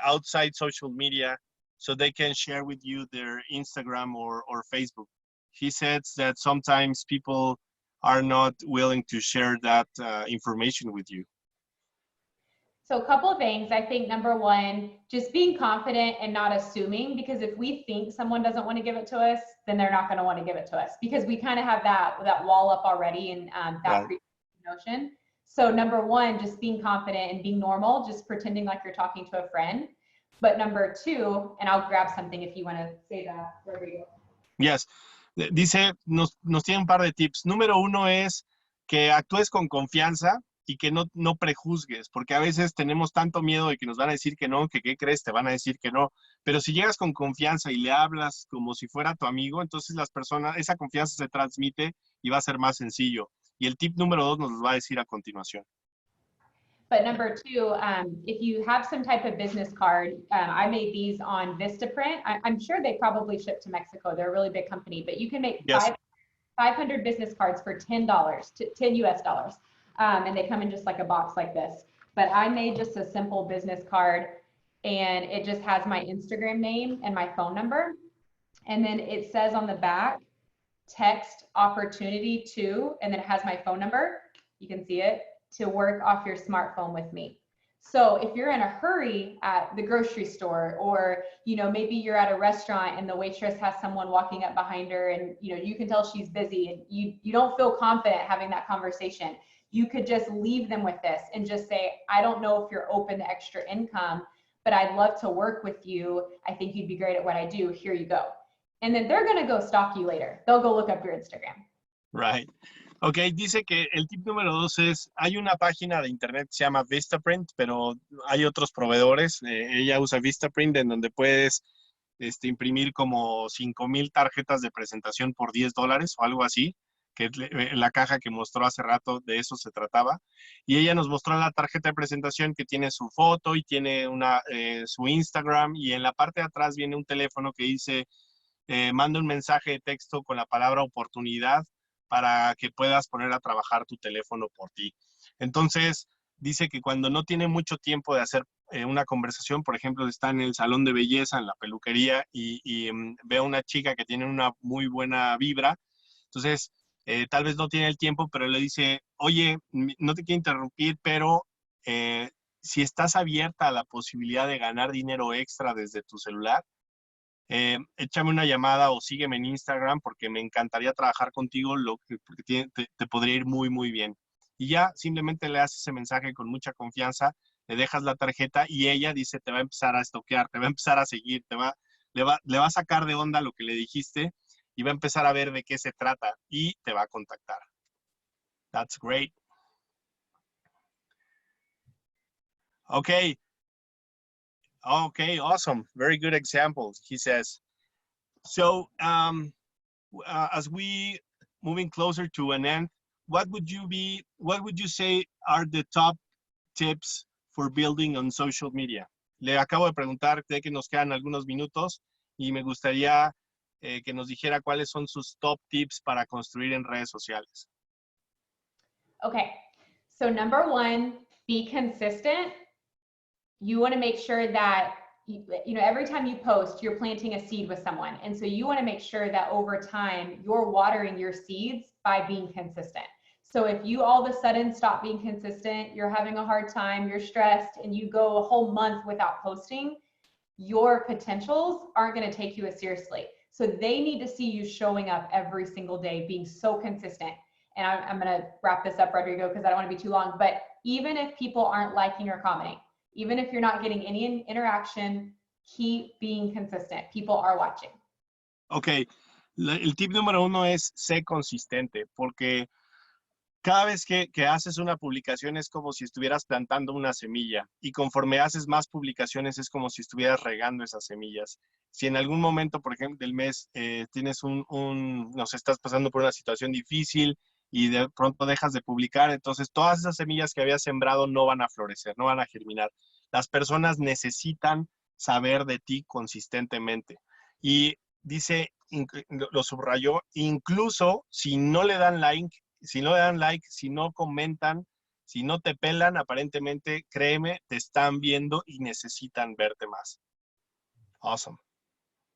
Speaker 3: outside social media so they can share with you their Instagram or Facebook? He says that sometimes people are not willing to share that information with you.
Speaker 4: So a couple of things. I think number one, just being confident and not assuming, because if we think someone doesn't want to give it to us, then they're not going to want to give it to us, because we kind of have that wall up already, and that
Speaker 3: Right.
Speaker 4: notion. So number one, just being confident and being normal, just pretending like you're talking to a friend. But number two, and I'll grab something if you want to say that, Rodrigo.
Speaker 3: Yes. Dice, nos tiene un par de tips. Número uno es que actúes con confianza y que no prejuzgues, porque a veces tenemos tanto miedo de que nos van a decir que no, que qué crees, te van a decir que no. Pero si llegas con confianza y le hablas como si fuera tu amigo, entonces esa confianza se transmite y va a ser más sencillo. Y el tip número 2 nos lo va a decir a continuación.
Speaker 4: But number two, if you have some type of business card, I made these on Vistaprint. I'm sure they probably ship to Mexico. They're a really big company, but you can make
Speaker 3: Yes.
Speaker 4: 500 business cards for $10, $10 US. And they come in just like a box like this. But I made just a simple business card, and it just has my Instagram name and my phone number. And then it says on the back, text opportunity to, and then it has my phone number. You can see it, to work off your smartphone with me. So if you're in a hurry at the grocery store, or, maybe you're at a restaurant and the waitress has someone walking up behind her, and, you can tell she's busy, and you don't feel confident having that conversation, you could just leave them with this and just say, I don't know if you're open to extra income, but I'd love to work with you. I think you'd be great at what I do. Here you go. And then they're going to go stalk you later. They'll go look up your Instagram.
Speaker 3: Right. Ok, dice que el tip número 2 es, hay una página de internet que se llama Vistaprint, pero hay otros proveedores. Ella usa Vistaprint, en donde puedes imprimir como 5,000 tarjetas de presentación por $10 o algo así, que la caja que mostró hace rato, de eso se trataba. Y ella nos mostró la tarjeta de presentación que tiene su foto y tiene su Instagram, y en la parte de atrás viene un teléfono que dice, manda un mensaje de texto con la palabra oportunidad para que puedas poner a trabajar tu teléfono por ti. Entonces, dice que cuando no tiene mucho tiempo de hacer una conversación, por ejemplo, está en el salón de belleza, en la peluquería, y ve a una chica que tiene una muy buena vibra, entonces tal vez no tiene el tiempo, pero le dice, oye, no te quiero interrumpir, pero si estás abierta a la posibilidad de ganar dinero extra desde tu celular, échame una llamada o sígueme en Instagram, porque me encantaría trabajar contigo, porque te podría ir muy, muy bien. Y ya simplemente le haces ese mensaje con mucha confianza, le dejas la tarjeta y ella dice, te va a empezar a stalkear, te va a empezar a seguir, le va a sacar de onda lo que le dijiste y va a empezar a ver de qué se trata y te va a contactar. That's great. Okay. Okay, awesome. Very good examples, he says. So, as we moving closer to an end, what would you say are the top tips for building on social media? Le acabo de preguntar, sé que nos quedan algunos minutos y me gustaría que nos dijera cuáles son sus top tips para construir en redes sociales.
Speaker 4: Okay, so number one, be consistent. You want to make sure that, every time you post, you're planting a seed with someone. And so you want to make sure that over time, you're watering your seeds by being consistent. So if you all of a sudden stop being consistent, you're having a hard time, you're stressed, and you go a whole month without posting, your potentials aren't going to take you as seriously. So they need to see you showing up every single day, being so consistent. And I'm going to wrap this up, Rodrigo, because I don't want to be too long. But even if people aren't liking or commenting, even if you're not getting any interaction, keep being consistent. People are watching.
Speaker 3: Ok, el tip número 1 es sé consistente, porque cada vez que haces una publicación es como si estuvieras plantando una semilla, y conforme haces más publicaciones es como si estuvieras regando esas semillas. Si en algún momento, por ejemplo, del mes tienes estás pasando por una situación difícil y de pronto dejas de publicar, entonces todas esas semillas que habías sembrado no van a florecer, no van a germinar. Las personas necesitan saber de ti consistentemente. Y dice, lo subrayó, incluso si no le dan like, si no comentan, si no te pelan, aparentemente, créeme, te están viendo y necesitan verte más. Awesome.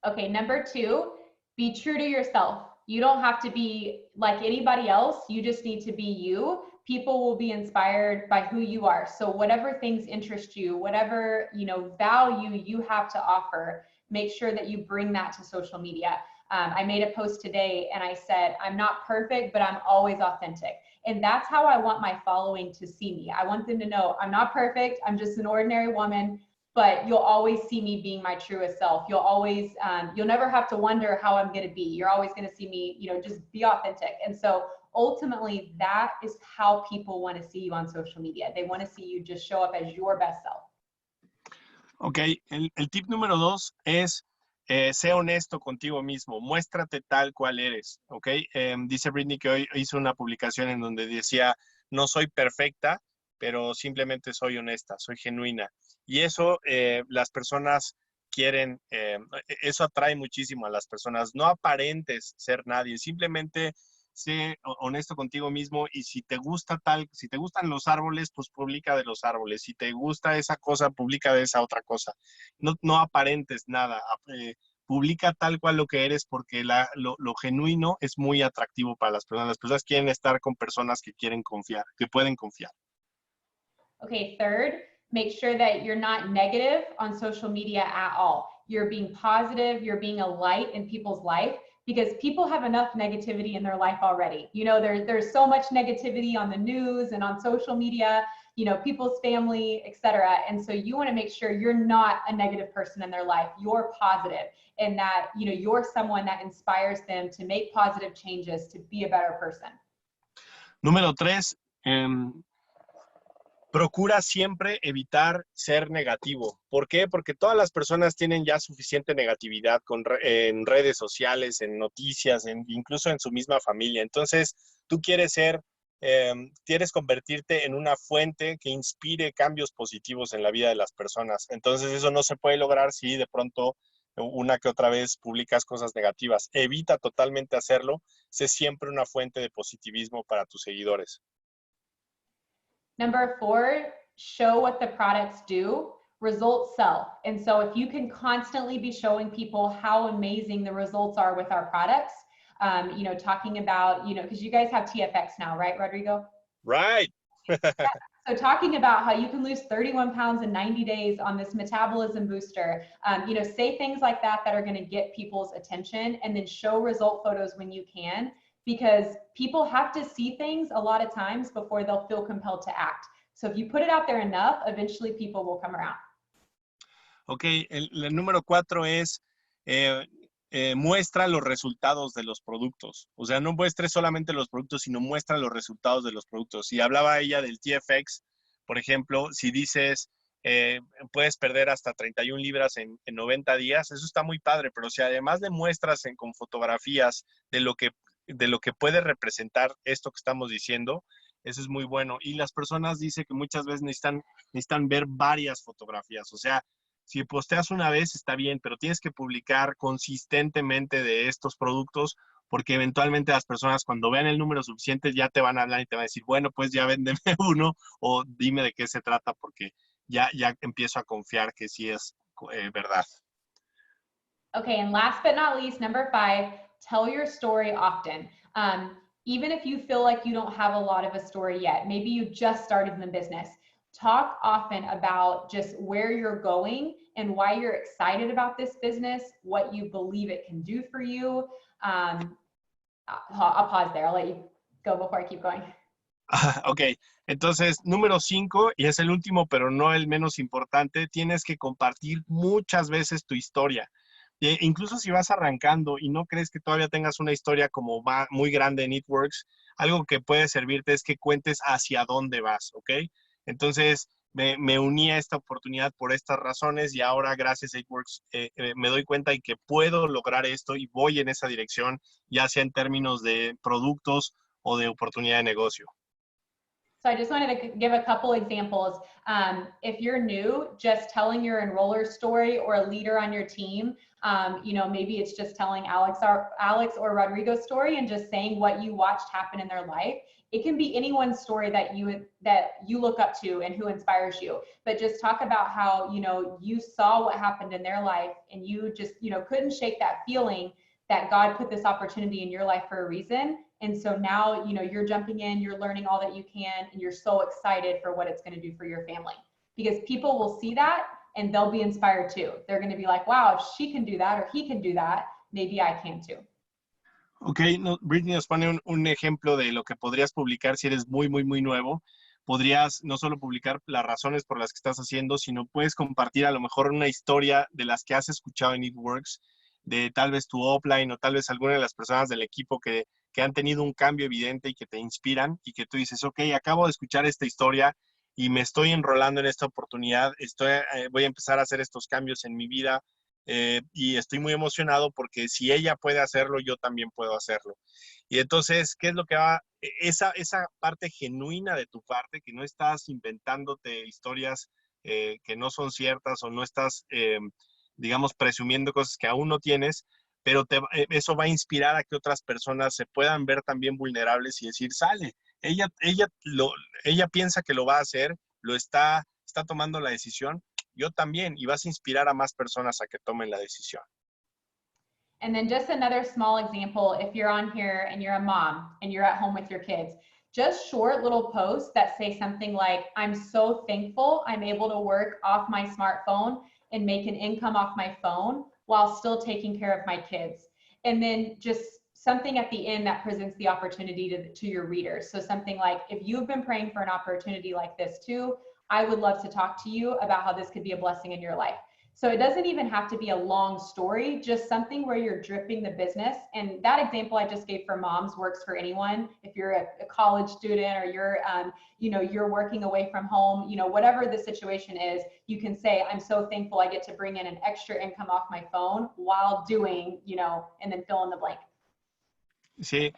Speaker 4: Okay, number 2, be true to yourself. You don't have to be like anybody else. You just need to be you. People will be inspired by who you are. So whatever things interest you, whatever, value you have to offer, make sure that you bring that to social media. I made a post today and I said, I'm not perfect, but I'm always authentic. And that's how I want my following to see me. I want them to know I'm not perfect. I'm just an ordinary woman, but you'll always see me being my truest self. You'll always, you'll never have to wonder how I'm going to be. You're always going to see me, just be authentic. And so ultimately, that is how people want to see you on social media. They want to see you just show up as your best self.
Speaker 3: Ok, el tip número 2 es sé honesto contigo mismo, muéstrate tal cual eres, ¿ok? Dice Brittany que hoy hizo una publicación en donde decía, no soy perfecta, pero simplemente soy honesta, soy genuina. Y eso las personas quieren, eso atrae muchísimo a las personas. No aparentes ser nadie, simplemente sé honesto contigo mismo y si te gustan los árboles, pues publica de los árboles. Si te gusta esa cosa, publica de esa otra cosa. No aparentes nada. Publica tal cual lo que eres porque lo genuino es muy atractivo para las personas. Las personas quieren estar con personas que quieren confiar, que pueden confiar.
Speaker 4: Okay, third, make sure that you're not negative on social media at all. You're being positive, you're being a light in people's life, because people have enough negativity in their life already. There's so much negativity on the news and on social media, people's family, etc. And so you want to make sure you're not a negative person in their life. You're positive, and that, you're someone that inspires them to make positive changes, to be a better person.
Speaker 3: Número 3, procura siempre evitar ser negativo. ¿Por qué? Porque todas las personas tienen ya suficiente negatividad en redes sociales, en noticias, incluso en su misma familia. Entonces, tú quieres convertirte en una fuente que inspire cambios positivos en la vida de las personas. Entonces, eso no se puede lograr si de pronto una que otra vez publicas cosas negativas. Evita totalmente hacerlo. Sé siempre una fuente de positivismo para tus seguidores.
Speaker 4: Number 4, show what the products do. Results sell. And so if you can constantly be showing people how amazing the results are with our products, talking about, because you guys have TFX now, right, Rodrigo?
Speaker 3: Right.
Speaker 4: So talking about how you can lose 31 pounds in 90 days on this metabolism booster, say things like that are going to get people's attention, and then show result photos when you can, because people have to see things a lot of times before they'll feel compelled to act. So if you put it out there enough, eventually people will come around.
Speaker 3: Ok, el número 4 es muestra los resultados de los productos. O sea, no muestres solamente los productos, sino muestra los resultados de los productos. Y hablaba ella del TFX, por ejemplo, si dices, puedes perder hasta 31 libras en 90 días, eso está muy padre, pero si además demuestras con fotografías de lo que puede representar esto que estamos diciendo, eso es muy bueno. Y las personas dicen que muchas veces necesitan ver varias fotografías. O sea, si posteas una vez está bien, pero tienes que publicar consistentemente de estos productos porque eventualmente las personas cuando vean el número suficiente ya te van a hablar y te van a decir, bueno, pues ya véndeme uno o dime de qué se trata porque ya empiezo a confiar que sí es verdad.
Speaker 4: Okay, and last but not least, number 5, tell your story often. Even if you feel like you don't have a lot of a story yet, maybe you just started in the business, talk often about just where you're going and why you're excited about this business, what you believe it can do for you. I'll pause there. I'll let you go before I keep going.
Speaker 3: Ok, entonces, número 5, y es el último, pero no el menos importante, tienes que compartir muchas veces tu historia. Incluso si vas arrancando y no crees que todavía tengas una historia como muy grande en Eatworks, algo que puede servirte es que cuentes hacia dónde vas, ¿ok? Entonces, me uní a esta oportunidad por estas razones y ahora, gracias a Eatworks, me doy cuenta de que puedo lograr esto y voy en esa dirección, ya sea en términos de productos o de oportunidad de negocio.
Speaker 4: So So I just wanted to give a couple examples. If you're new, just telling your enroller story or a leader on your team, you know, maybe it's just telling Alex or Rodrigo's story and just saying what you watched happen in their life. It can be anyone's story that you look up to and who inspires you, but just talk about how, you know, you saw what happened in their life and you just, you know, couldn't shake that feeling that God put this opportunity in your life for a reason. And so now, you know, you're jumping in, you're learning all that you can, and you're so excited for what it's going to do for your family, because people will see that and they'll be inspired too. They're going to be like, wow, if she can do that or he can do that, maybe I can too.
Speaker 3: Ok, Brittany nos pone un ejemplo de lo que podrías publicar si eres muy nuevo. Podrías no solo publicar las razones por las que estás haciendo, sino puedes compartir a lo mejor una historia de las que has escuchado en It Works, de tal vez tu offline o tal vez alguna de las personas del equipo que han tenido un cambio evidente y que te inspiran y que tú dices, ok, acabo de escuchar esta historia y me estoy enrolando en esta oportunidad, voy a empezar a hacer estos cambios en mi vida y estoy muy emocionado porque si ella puede hacerlo, yo también puedo hacerlo. Y entonces, ¿qué es lo que va? Esa parte genuina de tu parte, que no estás inventándote historias que no son ciertas o no estás, digamos, presumiendo cosas que aún no tienes, pero eso va a inspirar a que otras personas se puedan ver también vulnerables y decir, sale, ella piensa que lo va a hacer, lo está tomando la decisión, yo también, y vas a inspirar a más personas a que tomen la decisión.
Speaker 4: And then just another small example, if you're on here and you're a mom and you're at home with your kids, just short little posts that say something like, I'm so thankful I'm able to work off my smartphone and make an income off my phone while still taking care of my kids. And then just something at the end that presents the opportunity to your readers. So something like, if you've been praying for an opportunity like this too, I would love to talk to you about how this could be a blessing in your life. So it doesn't even have to be a long story, just something where you're dripping the business. And that example I just gave for moms works for anyone. If you're a college student or you're, you know, you're working away from home, you know, whatever the situation is, you can say, I'm so thankful I get to bring in an extra income off my phone while doing, you know, and then fill in the blank.
Speaker 3: Sí,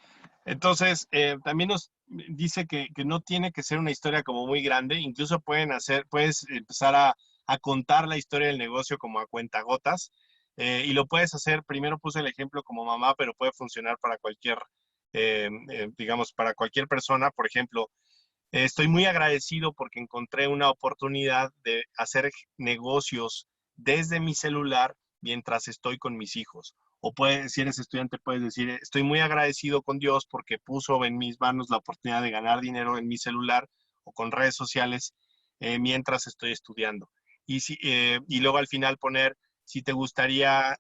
Speaker 3: entonces también nos dice que no tiene que ser una historia como muy grande, incluso puedes empezar a contar la historia del negocio como a cuentagotas y lo puedes hacer, primero puse el ejemplo como mamá, pero puede funcionar para cualquier, digamos, para cualquier persona. Por ejemplo, estoy muy agradecido porque encontré una oportunidad de hacer negocios desde mi celular mientras estoy con mis hijos. O si eres estudiante, puedes decir, estoy muy agradecido con Dios porque puso en mis manos la oportunidad de ganar dinero en mi celular o con redes sociales mientras estoy estudiando. Y luego al final poner, si te gustaría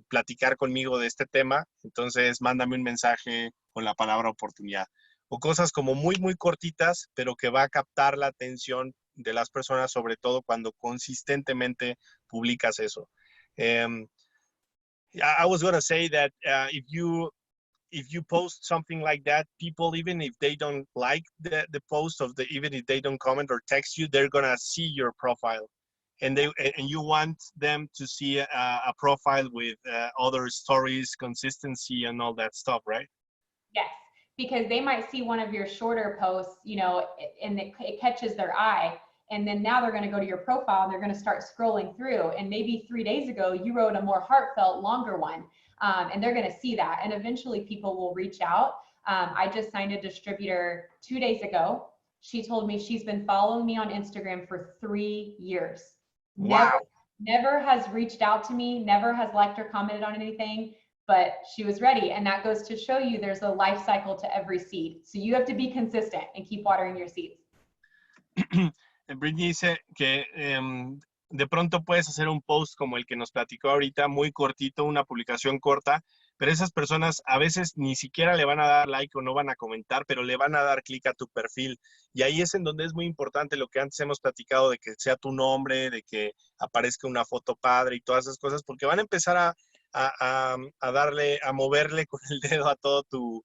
Speaker 3: platicar conmigo de este tema, entonces mándame un mensaje con la palabra oportunidad. O cosas como muy cortitas, pero que va a captar la atención de las personas, sobre todo cuando consistentemente publicas eso. I was going to say that if you post something like that, people, even if they don't like the post even if they don't comment or text you, they're going to see your profile. And you want them to see a profile with other stories, consistency, and all that stuff, right?
Speaker 4: Yes, because they might see one of your shorter posts, you know, and it catches their eye. And then now they're going to go to your profile and they're going to start scrolling through. And maybe 3 days ago, you wrote a more heartfelt, longer one. And they're going to see that. And eventually people will reach out. I just signed a distributor 2 days ago. She told me she's been following me on Instagram for 3 years.
Speaker 3: Wow.
Speaker 4: Never has reached out to me, never has liked or commented on anything, but she was ready. And that goes to show you there's a life cycle to every seed. So you have to be consistent and keep watering your seeds.
Speaker 3: Brittany dice que de pronto puedes hacer un post como el que nos platicó ahorita, muy cortito, una publicación corta, pero esas personas a veces ni siquiera le van a dar like o no van a comentar, pero le van a dar clic a tu perfil. Y ahí es en donde es muy importante lo que antes hemos platicado, de que sea tu nombre, de que aparezca una foto padre y todas esas cosas, porque van a empezar a moverle con el dedo a todo tu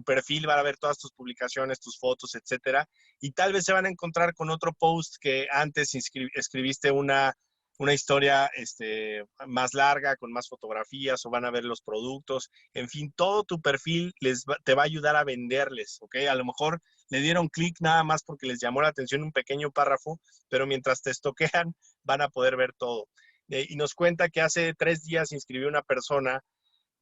Speaker 3: perfil, van a ver todas tus publicaciones, tus fotos, etcétera, y tal vez se van a encontrar con otro post que antes escribiste una historia más larga, con más fotografías, o van a ver los productos. En fin, todo tu perfil te va a ayudar a venderles, ¿ok? A lo mejor le dieron clic nada más porque les llamó la atención un pequeño párrafo, pero mientras te estoquean van a poder ver todo. Y nos cuenta que hace 3 días inscribió una persona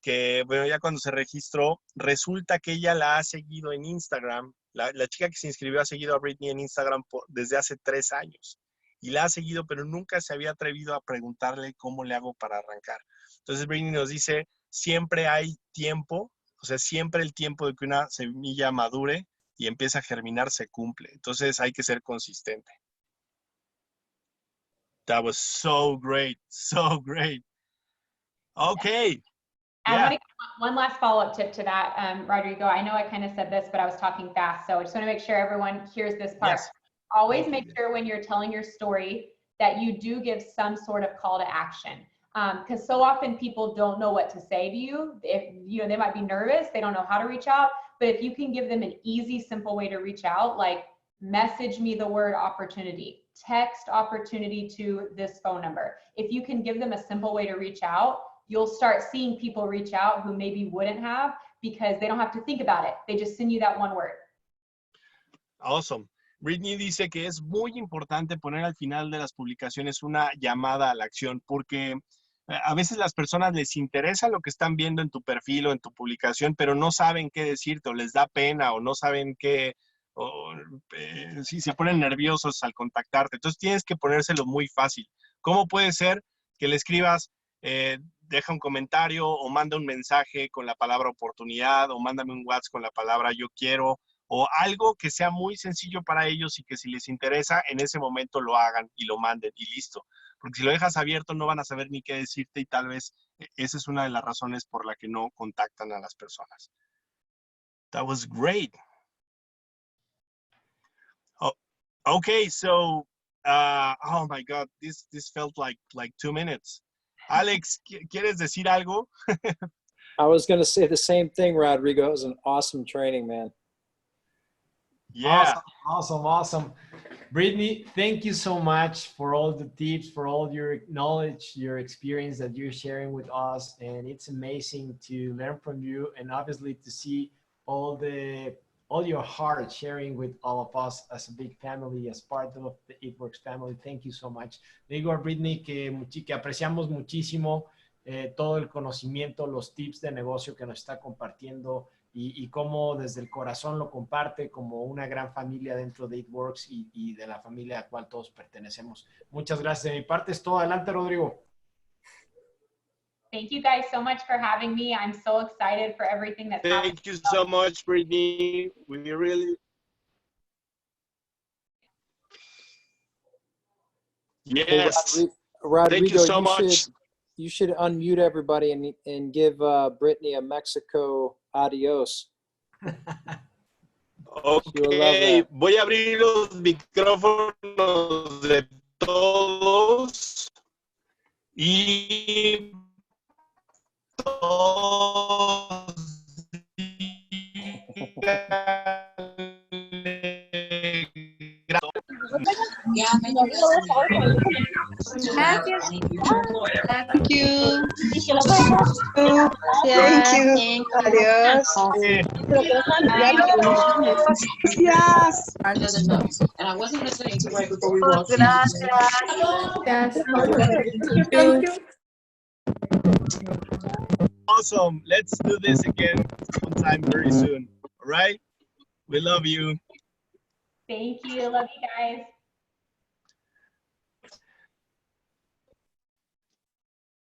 Speaker 3: que, bueno, ya cuando se registró, resulta que ella la ha seguido en Instagram. La chica que se inscribió ha seguido a Brittany en Instagram desde hace 3 años. Y la ha seguido, pero nunca se había atrevido a preguntarle cómo le hago para arrancar. Entonces Brittany nos dice, siempre hay tiempo, o sea, siempre el tiempo de que una semilla madure y empiece a germinar se cumple. Entonces hay que ser consistente. That was so great, so great. Okay.
Speaker 4: I
Speaker 3: Yeah.
Speaker 4: want to give one last follow-up tip to that, Rodrigo. I know I kind of said this, but I was talking fast, so I just want to make sure everyone hears this part.
Speaker 3: Yes.
Speaker 4: Always make sure when you're telling your story that you do give some sort of call to action, because so often people don't know what to say to you. If they might be nervous, they don't know how to reach out. But if you can give them an easy, simple way to reach out, like message me the word opportunity, text opportunity to this phone number. If you can give them a simple way to reach out, you'll start seeing people reach out who maybe wouldn't have, because they don't have to think about it. They just send you that one word.
Speaker 3: Awesome. Brittany dice que es muy importante poner al final de las publicaciones una llamada a la acción, porque a veces las personas les interesa lo que están viendo en tu perfil o en tu publicación, pero no saben qué decirte, o les da pena, o no saben qué, si se ponen nerviosos al contactarte. Entonces tienes que ponérselo muy fácil. ¿Cómo puede ser que le escribas, deja un comentario o manda un mensaje con la palabra oportunidad, o mándame un WhatsApp con la palabra yo quiero, o algo que sea muy sencillo para ellos y que si les interesa, en ese momento lo hagan y lo manden y listo. Porque si lo dejas abierto no van a saber ni qué decirte, y tal vez esa es una de las razones por la que no contactan a las personas. That was great. Oh, okay, so, oh my God, this felt like 2 minutes. Alex, ¿quieres decir algo?
Speaker 1: I was going to say the same thing, Rodrigo. It was an awesome training, man.
Speaker 3: Yeah.
Speaker 2: Awesome. Brittany, thank you so much for all the tips, for all your knowledge, your experience that you're sharing with us. And it's amazing to learn from you, and obviously to see all your heart sharing with all of us as a big family, as part of the It Works family. Thank you so much. Le digo a Brittany que apreciamos muchísimo todo el conocimiento, los tips de negocio que nos está compartiendo, y cómo desde el corazón lo comparte como una gran familia dentro de It Works y de la familia a la cual todos pertenecemos. Muchas gracias. De mi parte es todo. Adelante, Rodrigo.
Speaker 4: Thank you guys so much for having me. I'm so excited for everything that's happening.
Speaker 3: Thank you so much, Brittany. We really... Yes.
Speaker 1: Rodrigo,
Speaker 3: thank you so much.
Speaker 1: You should unmute everybody and give Brittany a Mexico adios.
Speaker 3: Ok, voy a abrir los micrófonos de todos y todos
Speaker 5: Gracias. Thank you. Adiós.
Speaker 3: Awesome. Let's do this again sometime very soon. All right? We love you.
Speaker 4: Thank you. Love you guys.